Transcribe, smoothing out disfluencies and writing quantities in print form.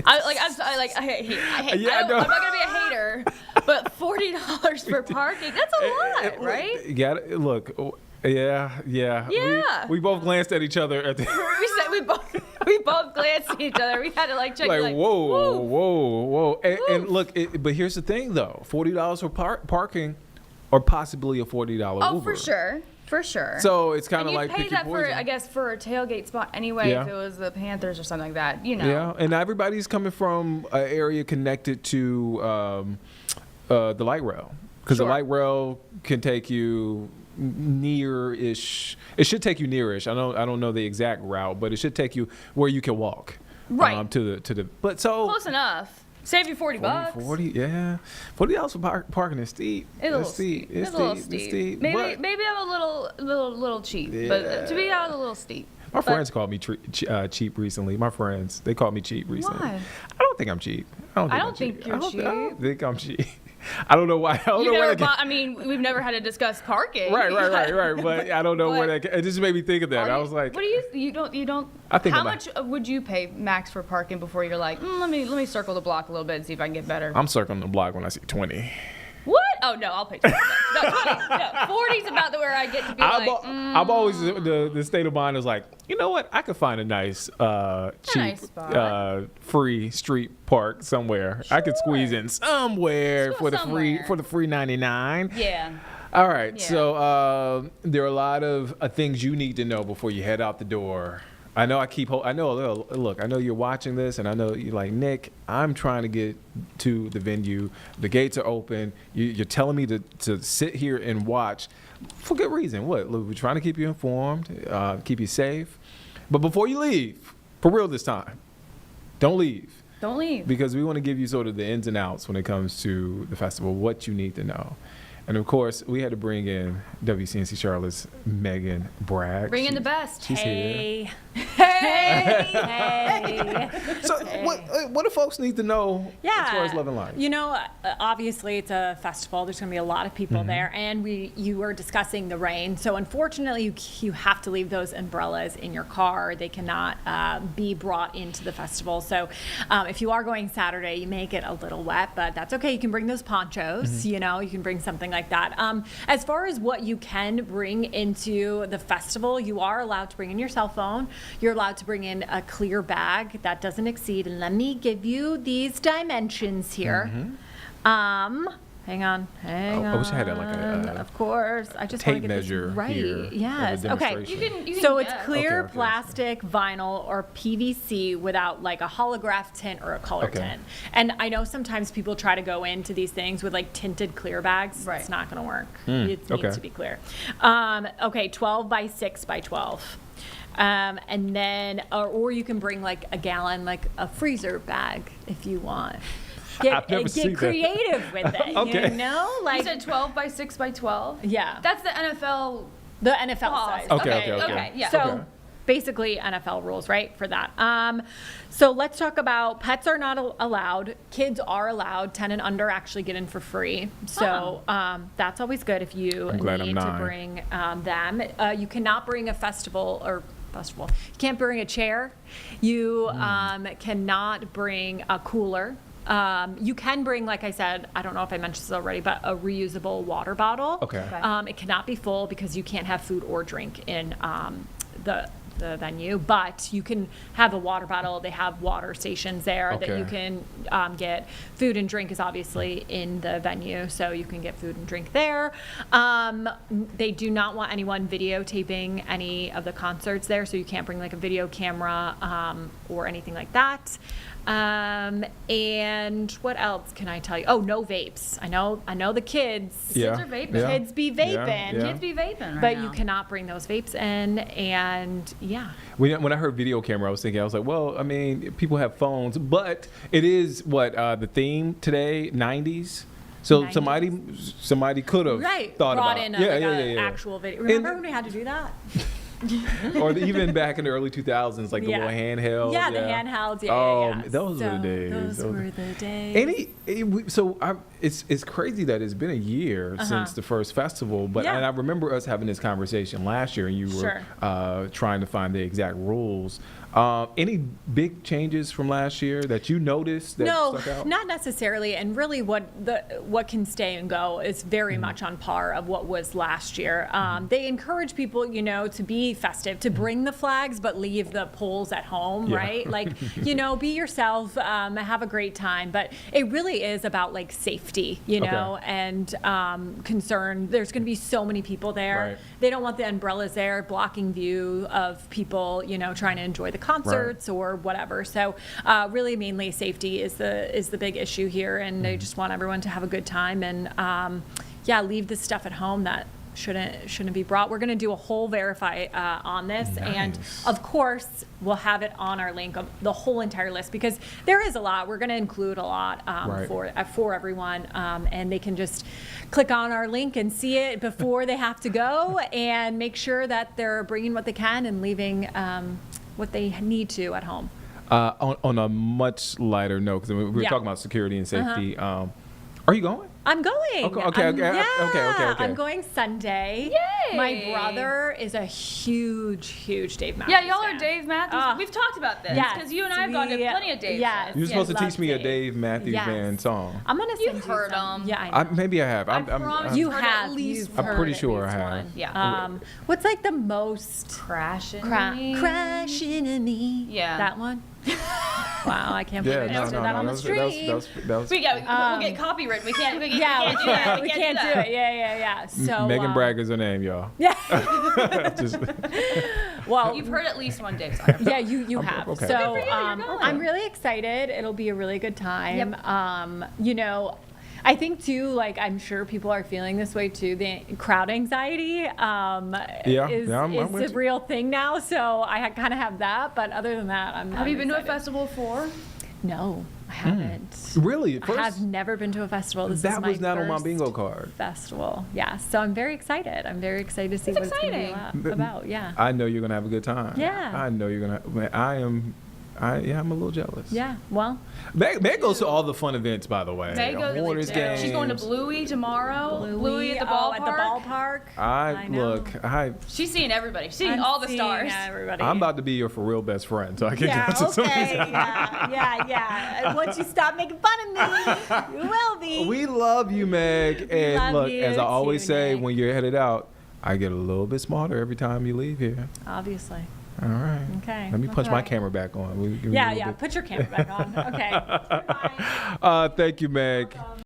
I hate. Yeah, I'm not gonna be a hater, but $40 for parking—that's a lot, right? Yeah, look. Yeah. Yeah. We both glanced at each other at the. we both glanced at each other. We had to check. Whoa. And look, but here's the thing though: $40 for parking, or possibly a $40 Uber. Oh, for sure. So it's kind of like pay that for, I guess, for a tailgate spot anyway. Yeah. If it was the Panthers or something like that, Yeah, and everybody's coming from an area connected to the light rail, because the light rail can take you near-ish. It should take you near-ish. I don't know the exact route, but it should take you where you can walk. Right. To the. But so close enough. Save you $40. 40, yeah. $40 for parking is steep. It's a little steep. It's a little steep. Maybe I'm a little cheap, but to be honest, a little steep. My friends called me cheap recently. They called me cheap recently. Why? I don't think I'm cheap. I don't think you're cheap. I don't think I'm cheap. I don't know why. We've never had to discuss parking. Right. But I don't know where that. It just made me think of that. I was like, what do you don't? I think how much would you pay max for parking before you're like, let me circle the block a little bit and see if I can get better? I'm circling the block when I see 20. What? Oh no, I'll pay 20. No, 20. No, 40 is about where I get to be I'm always the state of mind is like, you know what? I could find a nice, cheap, free street park somewhere. Sure. I could squeeze in somewhere for the free 99. Yeah. All right. Yeah. So there are a lot of things you need to know before you head out the door. I know look, I know you're watching this, and I know you're like, Nick, I'm trying to get to the venue. The gates are open. You're telling me to sit here and watch for good reason. What? Look, we're trying to keep you informed, keep you safe. But before you leave, for real this time, don't leave. Don't leave. Because we want to give you sort of the ins and outs when it comes to the festival, what you need to know. And of course, we had to bring in WCNC Charlotte's Meghan Bragg. Bring in the best. She's here. Hey. So what do folks need to know as far as Lovin Life? Obviously it's a festival. There's going to be a lot of people there, and you were discussing the rain. So unfortunately, you have to leave those umbrellas in your car. They cannot be brought into the festival. So if you are going Saturday, you may get a little wet, but that's okay. You can bring those ponchos. You can bring something like that. As far as what you can bring into the festival, you are allowed to bring in your cell phone. You're allowed to bring in a clear bag that doesn't exceed. And let me give you these dimensions here. Hang on. I wish I had of course. I just tape want to get measure this right. here. Yes. Okay. You can so it's clear plastic, vinyl, or PVC without like a holograph tint or a color tint. And I know sometimes people try to go into these things with like tinted clear bags. Right. It's not going to work. It needs to be clear. 12 by 6 by 12. And then, or you can bring like a gallon, like a freezer bag if you want. Get creative with it. Okay. You said 12 by 6 by 12? Yeah. That's the NFL. The NFL size. Okay. Yeah. So basically NFL rules, right, for that. So let's talk about pets are not allowed. Kids are allowed. 10 and under actually get in for free. So that's always good if you need to bring them. You cannot bring a festival. You can't bring a chair. You cannot bring a cooler. You can bring, like I said, I don't know if I mentioned this already, but a reusable water bottle. Okay. It cannot be full because you can't have food or drink in the venue, but you can have a water bottle. They have water stations there that you can get. Food and drink is obviously in the venue, so you can get food and drink there. They do not want anyone videotaping any of the concerts there, so you can't bring like a video camera or anything like that. And what else can I tell you? Oh, no vapes. I know the kids. Kids are vaping. Kids be vaping. Kids be vaping but you cannot bring those vapes in. And when I heard video camera, I was like, well, I mean, people have phones, but it is the theme today, 90s. So 90s. somebody could have thought brought about in an actual video. Remember when we had to do that? Or even back in the early 2000s, like the little handheld. Yeah, the handhelds. Those were the days. Those were the days. It's crazy that it's been a year since the first festival, but and I remember us having this conversation last year, and you were trying to find the exact rules. Any big changes from last year that you noticed that stuck out? Not necessarily. And really what can stay and go is very much on par of what was last year. They encourage people, to be festive, to bring the flags, but leave the poles at home, right? Like, be yourself, have a great time. But it really is about like safety, and concern. There's going to be so many people there. Right. They don't want the umbrellas there blocking view of people, trying to enjoy the concerts or whatever. So really mainly safety is the big issue here, and they just want everyone to have a good time and leave the stuff at home that shouldn't be brought. We're going to do a whole verify on this, and of course we'll have it on our link of the whole entire list, because there is a lot. We're going to include a lot for everyone, and they can just click on our link and see it before they have to go, and make sure that they're bringing what they can and leaving what they need to at home. On a much lighter note, because we were talking about security and safety, are you going? I'm going. Okay. I'm going Sunday. Yay! My brother is a huge Dave Matthews Yeah, y'all fan. are Dave Matthews. We've talked about this because you and I have gone to plenty of Dave. Yes, You're supposed to love teach me a Dave. Dave Matthews Band song. I'm gonna send You've you heard some. them. Yeah, I know. Maybe I have. I promise You heard have. at least You've I'm heard pretty at sure I least have. one. Yeah. What's like the most Crashing. crashing in me? Yeah. That one. Wow, I can't believe I answered that on the stream. That was We'll get copyrighted. We can't do that. We can't do it. Yeah. So Meghan Bragg is her name, y'all. Yeah. Just, Well, You've heard at least one Dave song. yeah, you have. okay. So Good for you, you're going. I'm really excited. It'll be a really good time. I think too, like I'm sure people are feeling this way too. The crowd anxiety is I'm with a you. real thing now. So I kind of have that, but other than that, Have you been to a festival before? No, I haven't. really? I have never been to a festival. This is That my was not on my first bingo card. festival. Yeah, so I'm very excited. I'm very excited to see what it's going to be about. Yeah. I know you're gonna have a good time. Yeah. I know you're gonna. Man, I'm a little jealous. Yeah. Well. Meg goes to all the fun events, by the way. Meg goes Hornets games. She's going to Bluey tomorrow. Bluey at the ballpark. At the ballpark. I know. She's seeing everybody. She's seeing all the stars. Everybody. I'm about to be your for real best friend, so I can Yeah. get to some of Okay. these. Yeah. Once you stop making fun of me, you will be. We love you, Meg. And love look, you as I always too, say, Nick. when you're headed out, I get a little bit smarter every time you leave here. Obviously. All right. Okay. Let me punch Okay. my camera back on. Yeah. Put your camera back on. Okay. Bye. Thank you, Meg.